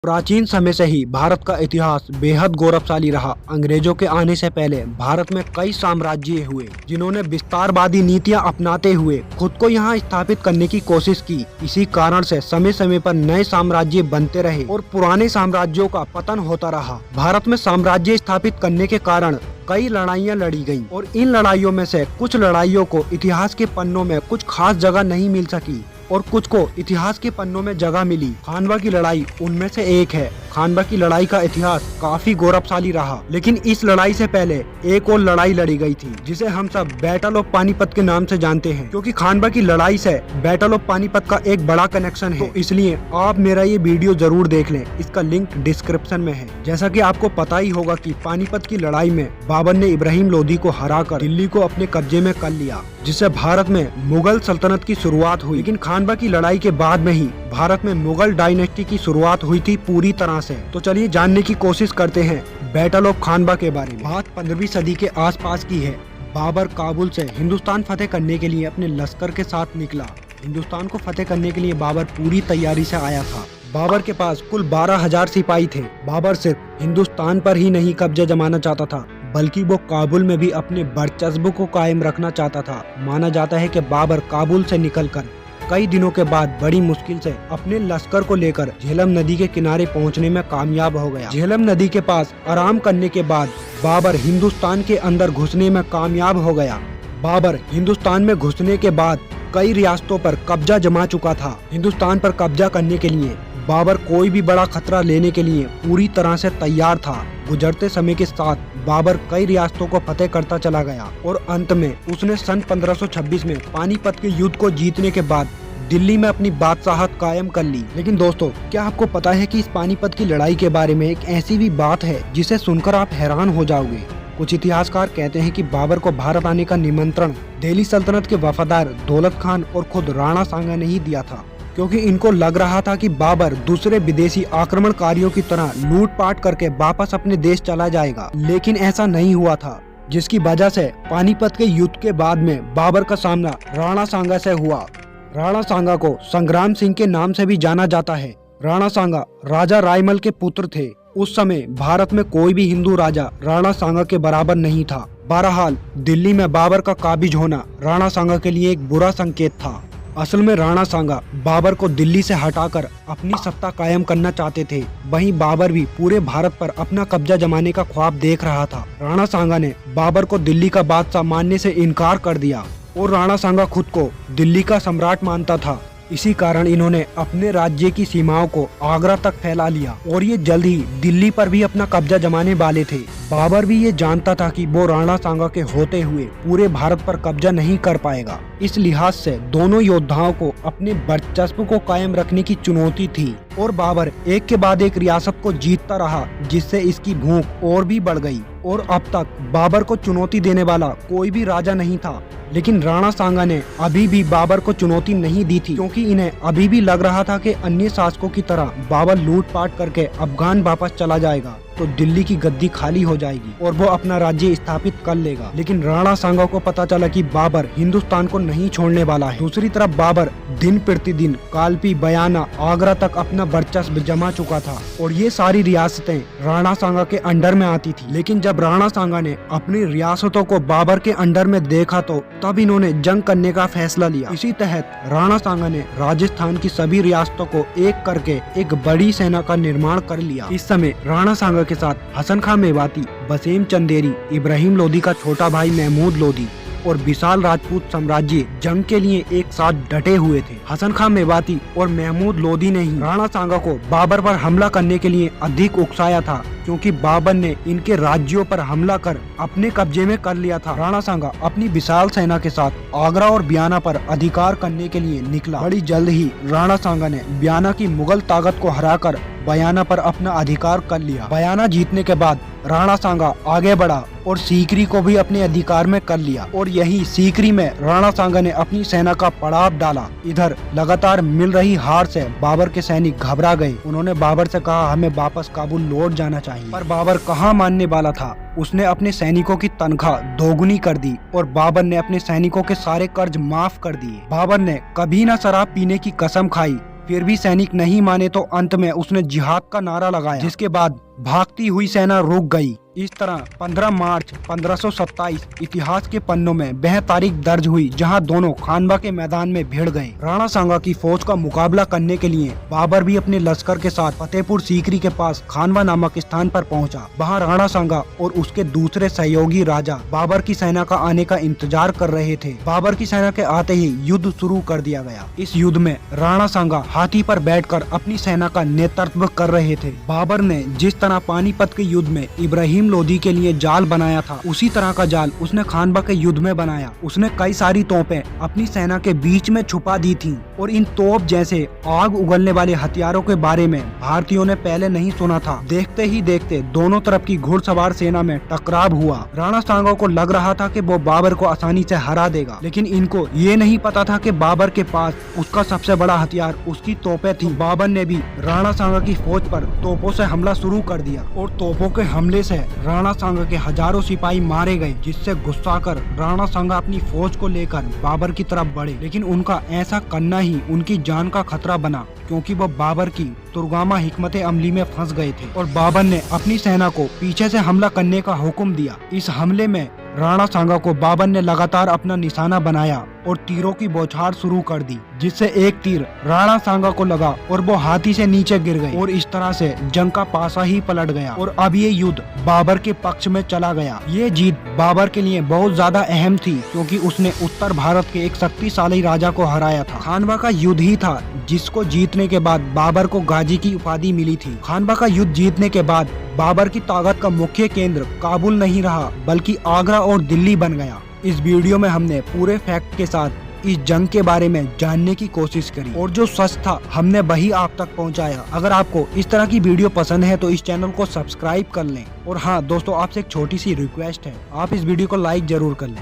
प्राचीन समय से ही भारत का इतिहास बेहद गौरवशाली रहा। अंग्रेजों के आने से पहले भारत में कई साम्राज्य हुए जिन्होंने विस्तारवादी नीतियां अपनाते हुए खुद को यहाँ स्थापित करने की कोशिश की। इसी कारण से समय समय पर नए साम्राज्य बनते रहे और पुराने साम्राज्यों का पतन होता रहा। भारत में साम्राज्य स्थापित करने के कारण कई लड़ाइयाँ लड़ी गईं और इन लड़ाइयों में से कुछ लड़ाइयों को इतिहास के पन्नों में कुछ खास जगह नहीं मिल सकी और कुछ को इतिहास के पन्नों में जगह मिली। खानवा की लड़ाई उनमें से एक है। खानवा की लड़ाई का इतिहास काफी गौरवशाली रहा, लेकिन इस लड़ाई से पहले एक और लड़ाई लड़ी गई थी जिसे हम सब बैटल ऑफ पानीपत के नाम से जानते हैं। क्योंकि खानवा की लड़ाई से बैटल ऑफ पानीपत का एक बड़ा कनेक्शन है, तो इसलिए आप मेरा ये वीडियो जरूर देख लें। इसका लिंक डिस्क्रिप्शन में है। जैसा कि आपको पता ही होगा कि पानीपत की लड़ाई में बाबर ने इब्राहिम लोधी को हराकर दिल्ली को अपने कब्जे में कर लिया, जिससे भारत में मुगल सल्तनत की शुरुआत हुई। लेकिन खानवा की लड़ाई के बाद में ही भारत में मुगल डायनेस्टी की शुरुआत हुई थी पूरी तरह से। तो चलिए जानने की कोशिश करते हैं बैटल ऑफ खानवा के बारे में। बात 15वीं सदी के आसपास की है। बाबर काबुल से हिंदुस्तान फतेह करने के लिए अपने लश्कर के साथ निकला। हिंदुस्तान को फतेह करने के लिए बाबर पूरी तैयारी से आया था। बाबर के पास कुल 12,000 सिपाही थे। बाबर सिर्फ हिंदुस्तान पर ही नहीं कब्जा जमाना चाहता था, बल्कि वो काबुल में भी अपने वर्चस्व को कायम रखना चाहता था। माना जाता है कि बाबर काबुल से निकलकर कई दिनों के बाद बड़ी मुश्किल से अपने लश्कर को लेकर झेलम नदी के किनारे पहुंचने में कामयाब हो गया। झेलम नदी के पास आराम करने के बाद बाबर हिंदुस्तान के अंदर घुसने में कामयाब हो गया। बाबर हिंदुस्तान में घुसने के बाद कई रियासतों पर कब्जा जमा चुका था। हिंदुस्तान पर कब्जा करने के लिए बाबर कोई भी बड़ा खतरा लेने के लिए पूरी तरह से तैयार था। गुजरते समय के साथ बाबर कई रियासतों को फतेह करता चला गया और अंत में उसने सन 1526 में पानीपत के युद्ध को जीतने के बाद दिल्ली में अपनी बादशाहत कायम कर ली। लेकिन दोस्तों, क्या आपको पता है कि इस पानीपत की लड़ाई के बारे में एक ऐसी भी बात है जिसे सुनकर आप हैरान हो जाओगे। कुछ इतिहासकार कहते हैं कि बाबर को भारत आने का निमंत्रण दिल्ली सल्तनत के वफादार दौलत खान और खुद राणा सांगा ने ही दिया था, क्योंकि इनको लग रहा था कि बाबर दूसरे विदेशी आक्रमणकारियों की तरह लूटपाट करके वापस अपने देश चला जाएगा। लेकिन ऐसा नहीं हुआ था, जिसकी वजह से पानीपत के युद्ध के बाद में बाबर का सामना राणा सांगा से हुआ। राणा सांगा को संग्राम सिंह के नाम से भी जाना जाता है। राणा सांगा राजा रायमल के पुत्र थे। उस समय भारत में कोई भी हिंदू राजा राणा सांगा के बराबर नहीं था। बहरहाल दिल्ली में बाबर का काबिज होना राणा सांगा के लिए एक बुरा संकेत था। असल में राणा सांगा बाबर को दिल्ली से हटाकर अपनी सत्ता कायम करना चाहते थे। वहीं बाबर भी पूरे भारत पर अपना कब्जा जमाने का ख्वाब देख रहा था। राणा सांगा ने बाबर को दिल्ली का बादशाह मानने से इनकार कर दिया और राणा सांगा खुद को दिल्ली का सम्राट मानता था। इसी कारण इन्होंने अपने राज्य की सीमाओं को आगरा तक फैला लिया और ये जल्द ही दिल्ली पर भी अपना कब्जा जमाने वाले थे। बाबर भी ये जानता था कि वो राणा सांगा के होते हुए पूरे भारत पर कब्जा नहीं कर पाएगा। इस लिहाज से दोनों योद्धाओं को अपने वर्चस्व को कायम रखने की चुनौती थी और बाबर एक के बाद एक रियासत को जीतता रहा, जिससे इसकी भूख और भी बढ़ गई और अब तक बाबर को चुनौती देने वाला कोई भी राजा नहीं था। लेकिन राणा सांगा ने अभी भी बाबर को चुनौती नहीं दी थी, क्योंकि इन्हें अभी भी लग रहा था कि अन्य शासकों की तरह बाबर लूटपाट करके अफगान वापस चला जाएगा तो दिल्ली की गद्दी खाली हो जाएगी और वो अपना राज्य स्थापित कर लेगा। लेकिन राणा सांगा को पता चला कि बाबर हिंदुस्तान को नहीं छोड़ने वाला है। दूसरी तरफ बाबर दिन प्रतिदिन कालपी, बयाना, आगरा तक अपना वर्चस्व जमा चुका था और ये सारी रियासतें राणा सांगा के अंडर में आती थी। लेकिन जब राणा सांगा ने अपनी रियासतों को बाबर के अंडर में देखा तो तब इन्होंने जंग करने का फैसला लिया। इसी तहत राणा सांगा ने राजस्थान की सभी रियासतों को एक करके एक बड़ी सेना का निर्माण कर लिया। इस समय राणा सांगा के साथ हसन खां मेवाती, वसीम चंदेरी, इब्राहिम लोधी का छोटा भाई महमूद लोधी और विशाल राजपूत साम्राज्य जंग के लिए एक साथ डटे हुए थे। हसन खां मेवाती और महमूद लोधी ने ही राणा सांगा को बाबर पर हमला करने के लिए अधिक उकसाया था, क्योंकि बाबर ने इनके राज्यों पर हमला कर अपने कब्जे में कर लिया था। राणा सांगा अपनी विशाल सेना के साथ आगरा और बयाना पर अधिकार करने के लिए निकला। बड़ी जल्द ही राणा सांगा ने बयाना की मुगल ताकत को हराकर बयाना पर अपना अधिकार कर लिया। बयाना जीतने के बाद राणा सांगा आगे बढ़ा और सीकरी को भी अपने अधिकार में कर लिया और यही सीकरी में राणा सांगा ने अपनी सेना का पड़ाव डाला। इधर लगातार मिल रही हार से बाबर के सैनिक घबरा गए। उन्होंने बाबर से कहा, हमें वापस काबुल लौट जाना चाहिए। पर बाबर कहाँ मानने वाला था। उसने अपने सैनिकों की तनख्वाह दोगुनी कर दी और बाबर ने अपने सैनिकों के सारे कर्ज माफ कर दिए। बाबर ने कभी न शराब पीने की कसम खाई, फिर भी सैनिक नहीं माने तो अंत में उसने जिहाद का नारा लगाया, जिसके बाद भागती हुई सेना रुक गई। इस तरह 15 मार्च 1527 इतिहास के पन्नों में वह तारीख दर्ज हुई जहां दोनों खानवा के मैदान में भिड़ गए। राणा सांगा की फौज का मुकाबला करने के लिए बाबर भी अपने लश्कर के साथ फतेहपुर सीकरी के पास खानवा नामक स्थान पर पहुंचा। वहां राणा सांगा और उसके दूसरे सहयोगी राजा बाबर की सेना का आने का इंतजार कर रहे थे। बाबर की सेना के आते ही युद्ध शुरू कर दिया गया। इस युद्ध में राणा सांगा हाथी पर बैठकर अपनी सेना का नेतृत्व कर रहे थे। बाबर ने जिस तरह पानीपत के युद्ध में इब्राहिम लोदी के लिए जाल बनाया था, उसी तरह का जाल उसने खानवा के युद्ध में बनाया। उसने कई सारी तोपें अपनी सेना के बीच में छुपा दी थीं और इन तोप जैसे आग उगलने वाले हथियारों के बारे में भारतीयों ने पहले नहीं सुना था। देखते ही देखते दोनों तरफ की घुड़सवार सेना में टकराव हुआ। राणा सांगा को लग रहा था कि वो बाबर को आसानी से हरा देगा, लेकिन इनको ये नहीं पता था कि बाबर के पास उसका सबसे बड़ा हथियार उसकी तोपें थी। बाबर ने भी राणा सांगा की फौज पर तोपों से हमला शुरू कर दिया और तोपों के हमले से राणा सांगा के हजारों सिपाही मारे गए, जिससे गुस्सा कर राणा सांगा अपनी फौज को लेकर बाबर की तरफ बढ़े। लेकिन उनका ऐसा करना ही उनकी जान का खतरा बना, क्योंकि वो बाबर की तुर्गामा हिकमत अमली में फंस गए थे और बाबर ने अपनी सेना को पीछे से हमला करने का हुक्म दिया। इस हमले में राणा सांगा को बाबर ने लगातार अपना निशाना बनाया और तीरों की बौछार शुरू कर दी, जिससे एक तीर राणा सांगा को लगा और वो हाथी से नीचे गिर गए और इस तरह से जंग का पासा ही पलट गया और अब ये युद्ध बाबर के पक्ष में चला गया। ये जीत बाबर के लिए बहुत ज्यादा अहम थी, क्योंकि उसने उत्तर भारत के एक शक्तिशाली राजा को हराया था। खानवा का युद्ध ही था जिसको जीतने के बाद बाबर को गाजी की उपाधि मिली थी। खानवा का युद्ध जीतने के बाद बाबर की ताकत का मुख्य केंद्र काबुल नहीं रहा, बल्कि आगरा और दिल्ली बन गया। इस वीडियो में हमने पूरे फैक्ट के साथ इस जंग के बारे में जानने की कोशिश करी और जो सच था हमने वही आप तक पहुंचाया। अगर आपको इस तरह की वीडियो पसंद है तो इस चैनल को सब्सक्राइब कर लें। और हाँ दोस्तों, आपसे एक छोटी सी रिक्वेस्ट है, आप इस वीडियो को लाइक जरूर कर लें।